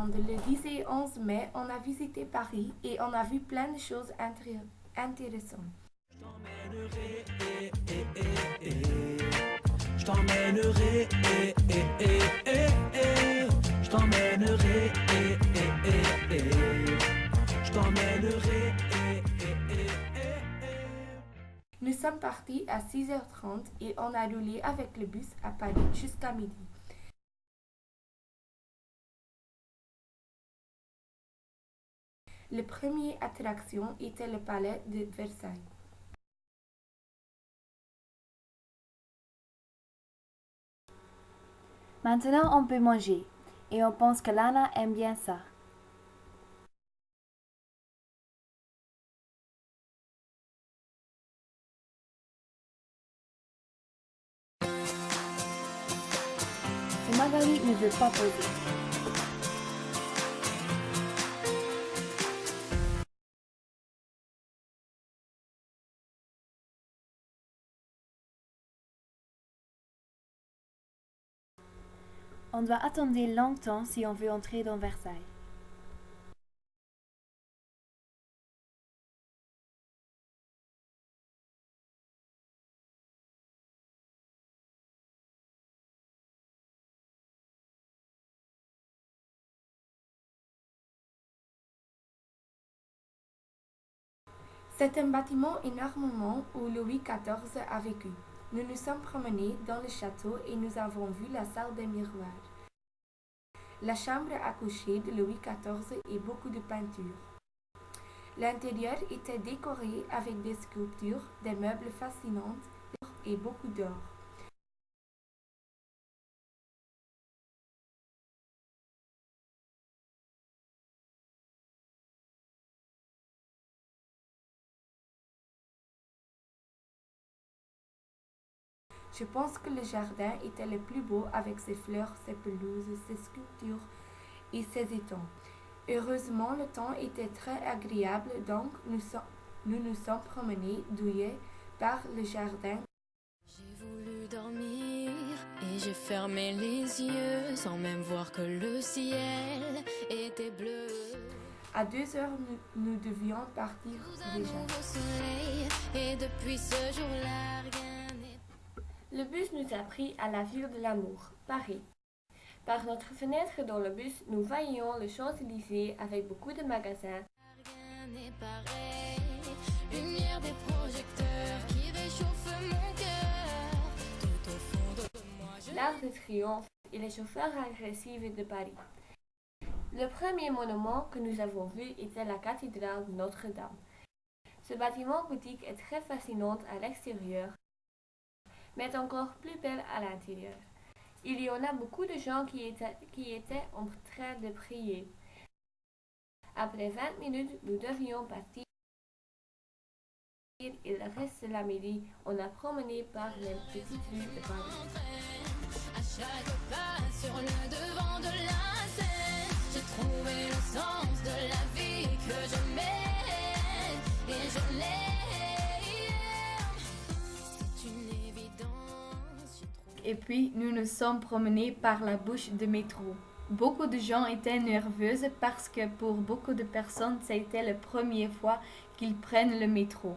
Le 10 et 11 mai, on a visité Paris et on a vu plein de choses intéressantes. Je t'emmènerai, je t'emmènerai, je t'emmènerai. Nous sommes partis à 6h30 et on a roulé avec le bus à Paris jusqu'à midi. La première attraction était le palais de Versailles. Maintenant, on peut manger. Et on pense que Lana aime bien ça. Et Marguerite ne veut pas poser. On doit attendre longtemps si on veut entrer dans Versailles. C'est un bâtiment énorme où Louis XIV a vécu. Nous nous sommes promenés dans le château et nous avons vu la salle des miroirs, la chambre à coucher de Louis XIV et beaucoup de peintures. L'intérieur était décoré avec des sculptures, des meubles fascinants et beaucoup d'or. Je pense que le jardin était le plus beau avec ses fleurs, ses pelouses, ses sculptures et ses étangs. Heureusement, le temps était très agréable, donc nous nous sommes promenés douillés par le jardin. J'ai voulu dormir et j'ai fermé les yeux sans même voir que le ciel était bleu. À 2 heures, nous devions partir déjà. Soleil, et depuis ce jour-là, rien n'est... Le bus nous a pris à la ville de l'amour, Paris. Par notre fenêtre dans le bus, nous voyions les Champs-Élysées avec beaucoup de magasins. Rien n'est pareil, lumière des projecteurs qui réchauffent mon cœur. Tout au fond de moi, L'Arc de Triomphe et les chauffeurs agressifs de Paris. Le premier monument que nous avons vu était la cathédrale de Notre-Dame. Ce bâtiment gothique est très fascinant à l'extérieur, mais encore plus belle à l'intérieur. Il y en a beaucoup de gens qui étaient en train de prier. Après 20 minutes, nous devions partir et le reste de la midi, on a promené par les petites rues de Paris. à chaque pas sur le devant de la scène, j'ai trouvé le sens de la vie que je mène et je l'aime. C'est une évidence. Et puis, nous nous sommes promenés par la bouche de métro. Beaucoup de gens étaient nerveux parce que pour beaucoup de personnes, c'était la première fois qu'ils prennent le métro.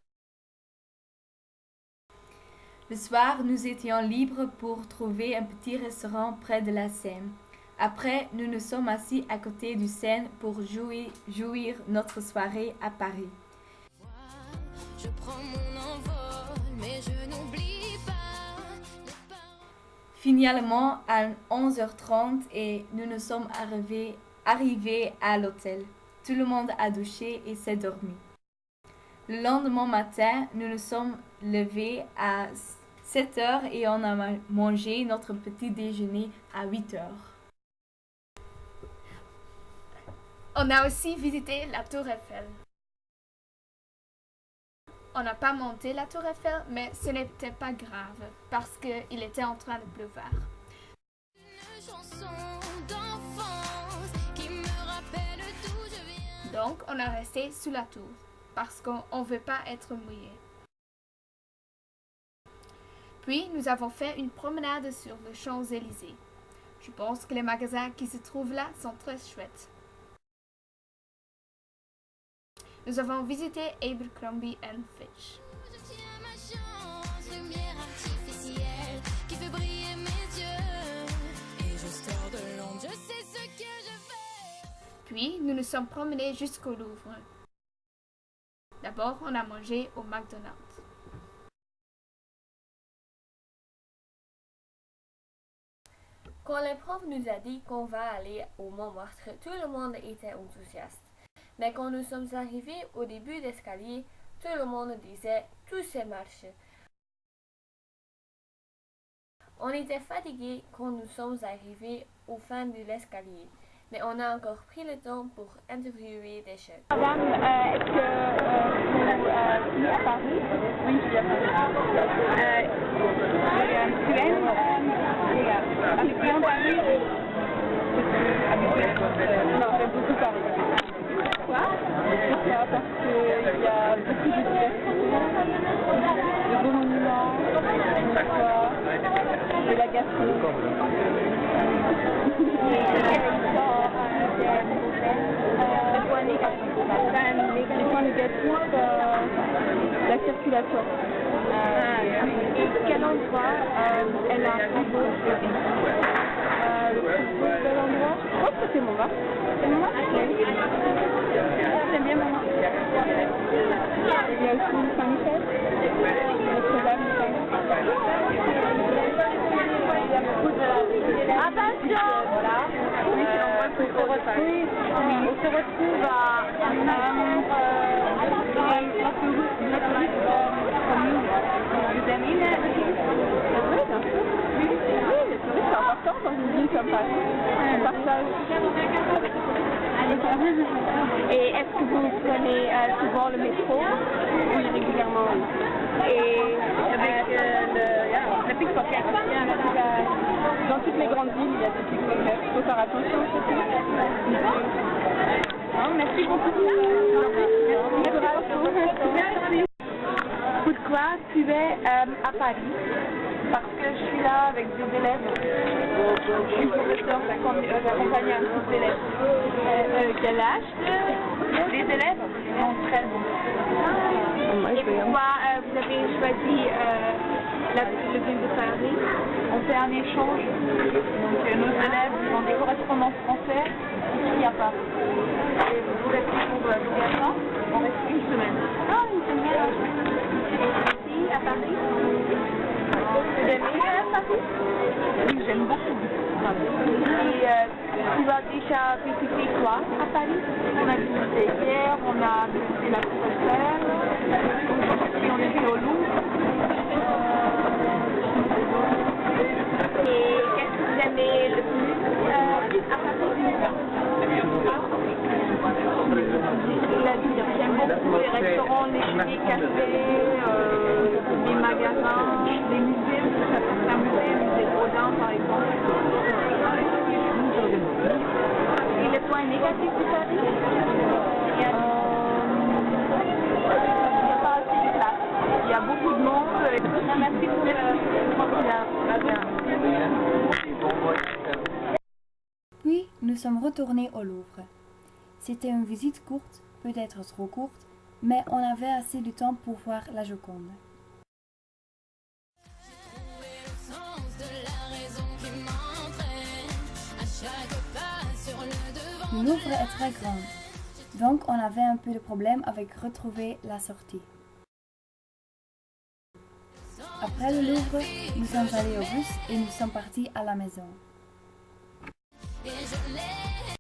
Le soir, nous étions libres pour trouver un petit restaurant près de la Seine. Après, nous nous sommes assis à côté du Seine pour jouir notre soirée à Paris. Je prends mon envol, mais je n'oublie pas. Finalement, à 11h30, et nous nous sommes arrivés à l'hôtel. Tout le monde a douché et s'est dormi. Le lendemain matin, nous nous sommes levés à 7h et on a mangé notre petit déjeuner à 8h. On a aussi visité la Tour Eiffel. On n'a pas monté la Tour Eiffel, mais ce n'était pas grave parce qu'il était en train de pleuvoir. Une chanson d'enfance qui me rappelle d'où je viens. Donc, on a resté sous la tour parce qu'on ne veut pas être mouillé. Puis, nous avons fait une promenade sur les Champs-Élysées. Je pense que les magasins qui se trouvent là sont très chouettes. Nous avons visité Abercrombie & Fitch. Je tiens ma chance, lumière artificielle qui fait briller mes yeux. Et je sors de l'ombre, je sais ce que je veux. Puis, nous nous sommes promenés jusqu'au Louvre. D'abord, on a mangé au McDonald's. Quand le prof nous a dit qu'on va aller au Montmartre, tout le monde était enthousiaste. Mais quand nous sommes arrivés au début d'escalier, tout le monde disait « tout se marche ». On était fatigués quand nous sommes arrivés au fin de l'escalier, mais on a encore pris le temps pour interviewer des chefs. Madame, est-ce que vous vivez à Paris? Oui, je vis à Paris. Tu aimes habiter en Paris? Non, j'aime beaucoup Paris. Pourquoi? Pourquoi? Parce qu'il y a beaucoup de diversité, de beaux monuments, l'histoire, et la gastronomie. Les points négatifs, la circulation. Et quel endroit elle a un très beau le plus bel endroit? Je crois que c'est Montmartre. C'est Montmartre? Oui. J'aime bien Montmartre. Il y a aussi Saint-Michel, Notre-Dame de Saint-Michel. Il y a beaucoup de... Attention! Voilà. Oui, c'est l'endroit où on se retrouve. On se retrouve à Namur, notre commune. Vous aimez le tourisme? Oui, bien sûr. Oui, le tourisme c'est important dans une ville comme Paris. On partage avec Et est-ce que vous prenez souvent le métro? Oui, régulièrement. Et avec la pickpocket. Dans toutes les grandes villes, il y a des pickpockets. Il faut faire attention, c'est tout. Merci beaucoup. Merci. Pourquoi tu es à Paris? Parce que je suis là avec des élèves. Je suis professeur, j'accompagne un groupe d'élèves. Quel âge? Les élèves? Non, 13. Et pourquoi vous avez choisi le ville de Paris? On fait un échange. Donc nos élèves ont des correspondants français ici à Paris. Et vous restez pour combien de temps? On reste une semaine. Ah, une semaine. Ici à Paris? Vous aimez Paris? Oui, j'aime beaucoup. Et tu as déjà visité quoi à Paris? On a visité hier, on a visité la Tour Eiffel, aujourd'hui on était au Louvre. Et qu'est-ce que vous aimez le plus à Paris? Il a dit j'aime beaucoup les restaurants, les cafés, les magasins, les musées, ça peut être un musée Rodin par exemple. Et le point négatif de Paris? Il n'y a pas assez de place. Il y a beaucoup de monde. Merci pour Puis, nous sommes retournés au Louvre. C'était une visite courte, peut-être trop courte, mais on avait assez de temps pour voir la Joconde. Le Louvre est très grand, donc on avait un peu de problème avec retrouver la sortie. Après le Louvre, nous sommes allés au bus et nous sommes partis à la maison.